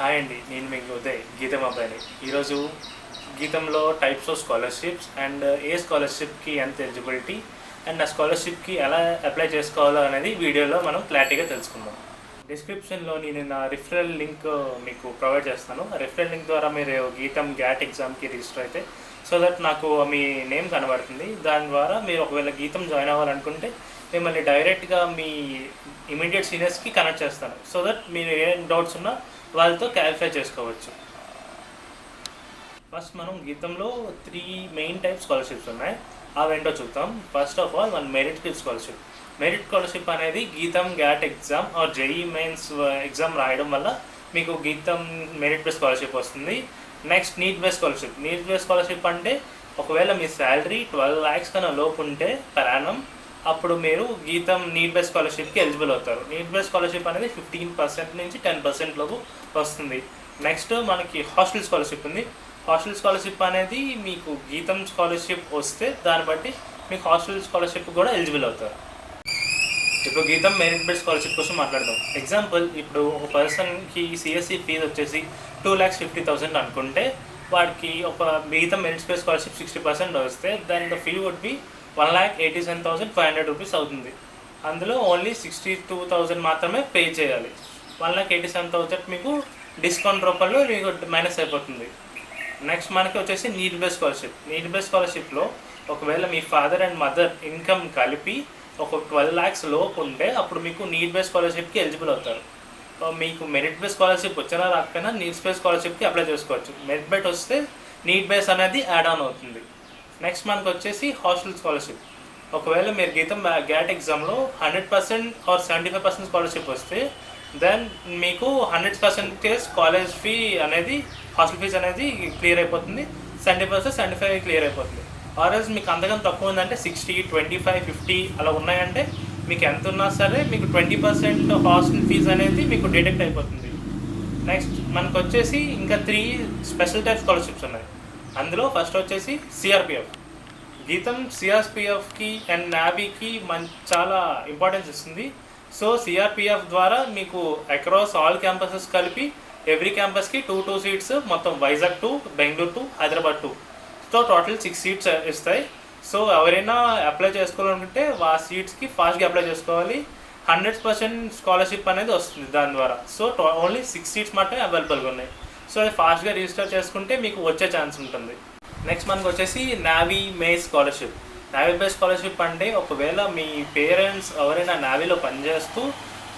Hi అండి, నేను మీకు ఉదయ్ గీతం అబ్బాయిని. ఈరోజు గీతంలో టైప్స్ ఆఫ్ స్కాలర్షిప్స్ అండ్ ఏ స్కాలర్షిప్కి ఎంత ఎలిజిబిలిటీ అండ్ ఆ స్కాలర్షిప్కి ఎలా అప్లై చేసుకోవాలో అనేది వీడియోలో మనం క్లారిటీగా తెలుసుకుందాం. డిస్క్రిప్షన్లో నేను నా రిఫరల్ లింక్ మీకు ప్రొవైడ్ చేస్తాను. ఆ రిఫరల్ లింక్ ద్వారా మీరు గీతం గ్యాట్ ఎగ్జామ్కి రిజిస్టర్ అయితే సో దట్ నాకు మీ నేమ్ కనబడుతుంది. దాని ద్వారా మీరు ఒకవేళ గీతం జాయిన్ అవ్వాలనుకుంటే మిమ్మల్ని డైరెక్ట్గా మీ ఇమీడియట్ సీనియర్స్కి కనెక్ట్ చేస్తాను. సో దట్ మీరు ఏం డౌట్స్ ఉన్నా వాళ్ళతో క్లారిఫై చేసుకోవచ్చు. ఫస్ట్ మనం గీతంలో 3 మెయిన్ టైప్ స్కాలర్షిప్స్ ఉన్నాయి. అవేంటో చూద్దాం. ఫస్ట్ ఆఫ్ ఆల్ మన మెరిట్ స్కాలర్షిప్. మెరిట్ స్కాలర్షిప్ అనేది GITAM GAT exam or JEE mains exam రాయడం వల్ల మీకు గీతం మెరిట్ బేస్ స్కాలర్షిప్ వస్తుంది. Next NEET base scholarship. NEET base scholarship అంటే ఒకవేళ మీ శాలరీ 12 lakhs కన్నా లోపు ఉంటే పర్ యానం అప్పుడు మీరు గీతం నీట్ బేస్ స్కాలర్షిప్కి ఎలిజిబుల్ అవుతారు. నీట్ బేస్ స్కాలర్షిప్ అనేది 15% నుంచి 10% లోపు వస్తుంది. నెక్స్ట్ మనకి హాస్టల్ స్కాలర్షిప్ ఉంది. హాస్టల్ స్కాలర్షిప్ అనేది మీకు గీతం స్కాలర్షిప్ వస్తే దాన్ని బట్టి మీకు హాస్టల్ స్కాలర్షిప్ కూడా ఎలిజిబుల్ అవుతారు. ఇప్పుడు గీతం మెరిట్ బేస్ స్కాలర్షిప్ కోసం మాట్లాడదాం. ఎగ్జాంపుల్, ఇప్పుడు ఒక పర్సన్కి సిఎస్సి ఫీజు వచ్చేసి 2,50,000 అనుకుంటే వాడికి ఒక గీతం మెరిట్ బేస్ స్కాలర్షిప్ 60% వస్తే దాని ఫీ వుడ్ బి 1,87,500 రూపీస్ అవుతుంది. అందులో ఓన్లీ 62,000 మాత్రమే పే చేయాలి. 1,87,000 మీకు డిస్కౌంట్ రూపంలో మీకు మైనస్ అయిపోతుంది. నెక్స్ట్ మనకి వచ్చేసి NEET base scholarship. NEET base స్కాలర్షిప్లో ఒకవేళ మీ ఫాదర్ అండ్ మదర్ ఇన్కమ్ కలిపి ఒక 12 lakhs లోపు ఉంటే అప్పుడు మీకు నీట్ బేస్ స్కాలర్షిప్కి ఎలిజిబుల్ అవుతారు. మీకు మెరిట్ బేస్ స్కాలర్షిప్ వచ్చినా రాకపోయినా నీట్ బేస్ స్కాలర్షిప్కి అప్లై చేసుకోవచ్చు. మెరిట్ బేస్ వస్తే నీట్ బేస్ అనేది యాడ్ ఆన్ అవుతుంది. నెక్స్ట్ మనకు వచ్చేసి హాస్టల్ స్కాలర్షిప్. ఒకవేళ మీరు గీతం గ్యాట్ ఎగ్జామ్లో 100% ఆర్ 75% స్కాలర్షిప్ వస్తే దెన్ మీకు 100% కాలేజ్ ఫీ అనేది హాస్టల్ ఫీజు అనేది క్లియర్ అయిపోతుంది. 70%, 75% క్లియర్ అయిపోతుంది. ఆర్ఎస్ మీకు అంతకన్నా తక్కువ ఉందంటే 60, 25, 50 అలా ఉన్నాయంటే మీకు ఎంత ఉన్నా సరే మీకు 20% హాస్టల్ ఫీజు అనేది మీకు డిడక్ట్ అయిపోతుంది. నెక్స్ట్ మనకు వచ్చేసి ఇంకా 3 స్పెషల్ టైప్ స్కాలర్షిప్స్ ఉన్నాయి. అందులో ఫస్ట్ వచ్చేసి సిఆర్పిఎఫ్. గీతం సిఆర్పిఎఫ్కి అండ్ నావీకి చాలా ఇంపార్టెన్స్ ఇస్తుంది. సో సిఆర్పిఎఫ్ ద్వారా మీకు అక్రాస్ ఆల్ క్యాంపసెస్ కలిపి ఎవ్రీ క్యాంపస్కి 2 సీట్స్, మొత్తం Vizag 2, Bengaluru 2, Hyderabad 2, so total 6 seats ఇస్తాయి. సో ఎవరైనా అప్లై చేసుకోవాలనుకుంటే ఆ సీట్స్కి ఫాస్ట్గా అప్లై చేసుకోవాలి. 100% స్కాలర్షిప్ అనేది వస్తుంది దాని ద్వారా. సో ఓన్లీ 6 సీట్స్ మాత్రమే అవైలబుల్గా ఉన్నాయి. సో అది ఫాస్ట్గా రిజిస్టర్ చేసుకుంటే మీకు వచ్చే ఛాన్స్ ఉంటుంది. నెక్స్ట్ మనకు వచ్చేసి navy mace scholarship. Navy base scholarship అంటే ఒకవేళ మీ పేరెంట్స్ ఎవరైనా నావీలో పనిచేస్తూ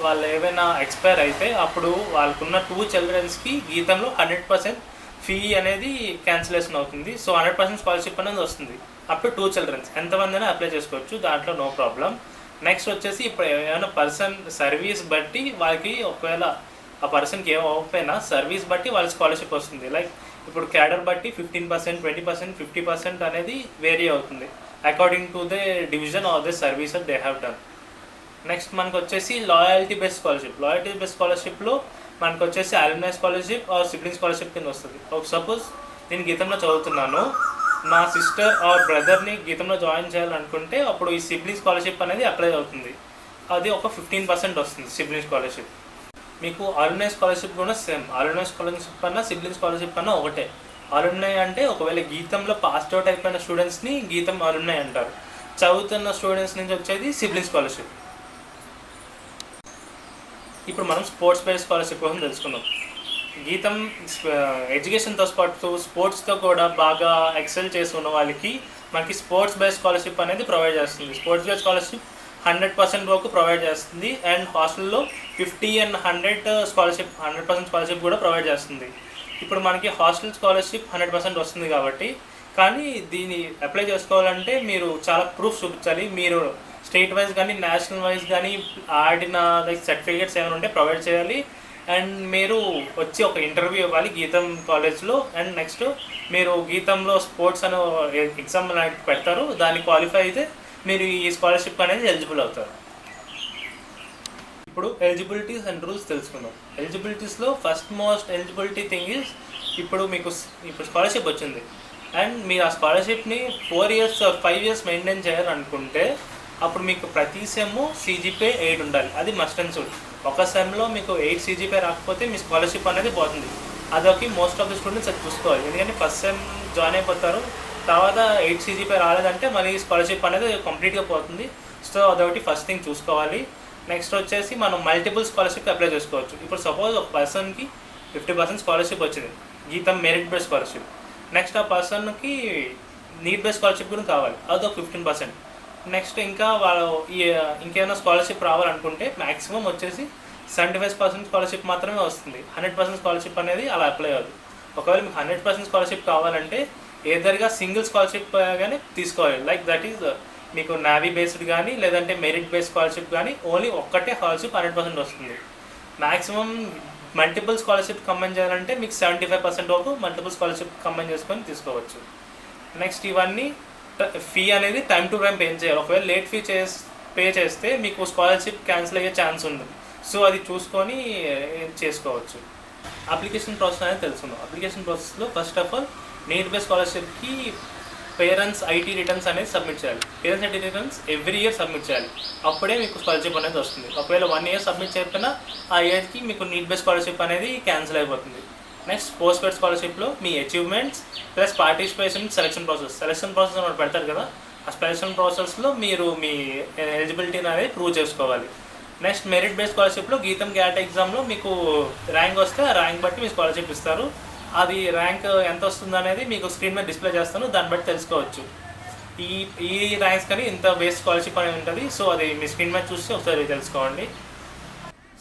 వాళ్ళు ఏమైనా ఎక్స్పైర్ అయితే అప్పుడు వాళ్ళకున్న 2 చిల్డ్రన్స్కి గీతంలో 100% ఫీ అనేది క్యాన్సిలేషన్ అవుతుంది. సో 100% స్కాలర్షిప్ అనేది వస్తుంది. అప్ టు 2 చిల్డ్రన్స్ ఎంతమంది అయినా అప్లై చేసుకోవచ్చు, దాంట్లో నో ప్రాబ్లం. నెక్స్ట్ వచ్చేసి ఇప్పుడు ఏమైనా పర్సన్ సర్వీస్ బట్టి వాళ్ళకి ఒకవేళ ఆ పర్సన్కి ఏం అవ్వకపోయినా సర్వీస్ బట్టి వాళ్ళ స్కాలర్షిప్ వస్తుంది. లైక్ ఇప్పుడు క్యాడర్ బట్టి 15%, 20%, 50% అనేది వేరీ అవుతుంది according to the division or the service they have done. Next మనకు వచ్చేసి loyalty based scholarship. Loyalty based స్కాలర్షిప్లో మనకు వచ్చేసి alumni scholarship or sibling scholarship కింద వస్తుంది. ఒక సపోజ్ నేను గీతంలో చదువుతున్నాను, నా సిస్టర్ ఆర్ బ్రదర్ని గీతంలో జాయిన్ చేయాలనుకుంటే అప్పుడు ఈ సిబ్లింగ్ స్కాలర్షిప్ అనేది అప్లై అవుతుంది. అది ఒక 15% వస్తుంది సిబ్లింగ్ స్కాలర్షిప్. మీకు అలుమ్నై స్కాలర్షిప్ కూడా సేమ్. అలుమ్నై స్కాలర్షిప్ కన్నా సిబ్లింగ్ స్కాలర్షిప్ కన్నా ఒకటే. అలుమ్నై అంటే ఒకవేళ గీతంలో పాస్ అవుట్ అయిపోయిన స్టూడెంట్స్ని గీతం అలుమ్నై అంటారు. చదువుతున్న స్టూడెంట్స్ నుంచి వచ్చేది సిబ్లింగ్ స్కాలర్షిప్. ఇప్పుడు మనం స్పోర్ట్స్ బేస్డ్ స్కాలర్షిప్ కోసం తెలుసుకుందాం. గీతం ఎడ్యుకేషన్తో పాటు స్పోర్ట్స్తో కూడా బాగా ఎక్సెల్ చేసి ఉన్న వాళ్ళకి మనకి స్పోర్ట్స్ బేస్డ్ స్కాలర్షిప్ అనేది ప్రొవైడ్ చేస్తుంది. స్పోర్ట్స్ బేస్డ్ స్కాలర్షిప్ 100% వరకు ప్రొవైడ్ చేస్తుంది. అండ్ హాస్టల్లో 50 and 100 స్కాలర్షిప్ 100% స్కాలర్షిప్ కూడా ప్రొవైడ్ చేస్తుంది. ఇప్పుడు మనకి హాస్టల్ స్కాలర్షిప్ 100% వస్తుంది కాబట్టి, కానీ దీన్ని అప్లై చేసుకోవాలంటే మీరు చాలా ప్రూఫ్ చూపించాలి. మీరు స్టేట్ వైజ్ కానీ నేషనల్ వైజ్ కానీ ఆడిన లైక్ సర్టిఫికేట్స్ ఏమైనా ఉంటే ప్రొవైడ్ చేయాలి. అండ్ మీరు వచ్చి ఒక ఇంటర్వ్యూ ఇవ్వాలి గీతం కాలేజ్లో. అండ్ నెక్స్ట్ మీరు గీతంలో స్పోర్ట్స్ అనే ఎగ్జామ్ లాంటి పెడతారు, దాన్ని క్వాలిఫై అయితే మీరు ఈ స్కాలర్షిప్ అనేది ఎలిజిబుల్ అవుతారు. ఇప్పుడు ఎలిజిబిలిటీస్ అండ్ రూల్స్ తెలుసుకుందాం. ఎలిజిబిలిటీస్లో first most eligibility thing is ఇప్పుడు మీకు స్కాలర్షిప్ వచ్చింది అండ్ మీరు ఆ స్కాలర్షిప్ని 4 years or 5 years మెయింటైన్ చేయాలనుకుంటే అప్పుడు మీకు ప్రతి సెమ్ CGPA 8 ఉండాలి. అది మస్ట్ అండ్ షుడ్. ఒక సెమ్లో మీకు 8 CGPA రాకపోతే మీ స్కాలర్షిప్ అనేది పోతుంది. అదొక మోస్ట్ ఆఫ్ ద స్టూడెంట్స్ అది చూసుకోవాలి. ఎందుకంటే ఫస్ట్ సెమ్ జాయిన్ అయిపోతారు, తర్వాత 8 CGPA రాలేదంటే మళ్ళీ స్కాలర్షిప్ అనేది కంప్లీట్గా పోతుంది. సో అదొకటి ఫస్ట్ థింగ్ చూసుకోవాలి. నెక్స్ట్ వచ్చేసి మనం మల్టిపుల్ స్కాలర్షిప్ అప్లై చేసుకోవచ్చు. ఇప్పుడు సపోజ్ ఒక పర్సన్కి 50% స్కాలర్షిప్ వచ్చింది, గీతం మెరిట్ బేస్డ్ స్కాలర్షిప్. నెక్స్ట్ ఆ పర్సన్కి నీడ్ బేస్డ్ స్కాలర్షిప్ కూడా కావాలి, అదొక 15%. నెక్స్ట్ ఇంకా వాళ్ళు ఇంకేమైనా స్కాలర్షిప్ రావాలనుకుంటే మ్యాక్సిమం వచ్చేసి 75% స్కాలర్షిప్ మాత్రమే వస్తుంది. 100% స్కాలర్షిప్ అనేది అలా అప్లై అవ్వదు. ఒకవేళ మీకు 100% స్కాలర్షిప్ కావాలంటే ఏదర్గా సింగిల్ స్కాలర్షిప్ కానీ తీసుకోవాలి. లైక్ దట్ ఈజ్ మీకు నావీ బేస్డ్ కానీ లేదంటే మెరిట్ బేస్డ్ స్కాలర్షిప్ కానీ ఓన్లీ ఒక్కటే స్కాలర్షిప్ 100% వస్తుంది. మ్యాక్సిమం మల్టిపుల్ స్కాలర్షిప్ కంబైన్ చేయాలంటే మీకు 75% వరకు మల్టిపుల్ స్కాలర్షిప్ కంబైన్ చేసుకొని తీసుకోవచ్చు. నెక్స్ట్ ఇవన్నీ ఫీ అనేది టైం టు టైం పే చేయాలి. ఒకవేళ లేట్ ఫీ పే చేస్తే మీకు స్కాలర్షిప్ క్యాన్సిల్ అయ్యే ఛాన్స్ ఉంది. సో అది చూసుకొని చేసుకోవచ్చు. అప్లికేషన్ ప్రాసెస్ అనేది తెలుసుకుందాం. అప్లికేషన్ ప్రాసెస్లో first of all need based స్కాలర్షిప్కి పేరెంట్స్ IT రిటర్న్స్ అనేది సబ్మిట్ చేయాలి. Parents IT returns every year submit చేయాలి, అప్పుడే మీకు స్కాలర్షిప్ అనేది వస్తుంది. ఒకవేళ 1 ఇయర్ సబ్మిట్ చేయకపోయినా ఆ ఇయర్కి మీకు నీడ్ బేస్డ్ స్కాలర్షిప్ అనేది క్యాన్సిల్ అయిపోతుంది. నెక్స్ట్ పోస్ట్ గ్రాడ్ స్కాలర్షిప్లో మీ achievements plus participation selection process అని పెడతారు కదా, ఆ సెలక్షన్ ప్రాసెస్లో మీరు మీ ఎలిజిబిలిటీని అనేది ప్రూవ్ చేసుకోవాలి. నెక్స్ట్ మెరిట్ బేస్డ్ స్కాలర్షిప్లో గీతం గ్యాట్ ఎగ్జామ్లో మీకు ర్యాంక్ వస్తే ఆ ర్యాంక్ బట్టి మీ స్కాలర్షిప్ ఇస్తారు. అది ర్యాంక్ ఎంత వస్తుంది అనేది మీకు స్క్రీన్ మీద డిస్ప్లే చేస్తాను, దాన్ని బట్టి తెలుసుకోవచ్చు. ఈ ర్యాంక్స్ కానీ ఇంత బేస్డ్ స్కాలర్షిప్ అనేది ఉంటుంది. సో అది మీ స్క్రీన్ మీద చూసి ఒకసారి తెలుసుకోండి.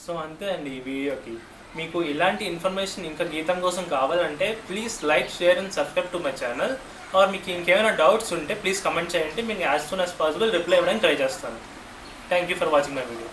సో అంతే అండి ఈ వీడియోకి. మీకు ఇలాంటి ఇన్ఫర్మేషన్ ఇంకా గీతం కోసం కావాలంటే please like, share and subscribe to my channel. Or మీకు ఇంకేమైనా డౌట్స్ ఉంటే ప్లీజ్ కమెంట్ చేయండి. మీకు as soon as possible reply ఇవ్వడానికి ట్రై చేస్తాను. Thank you for watching my video.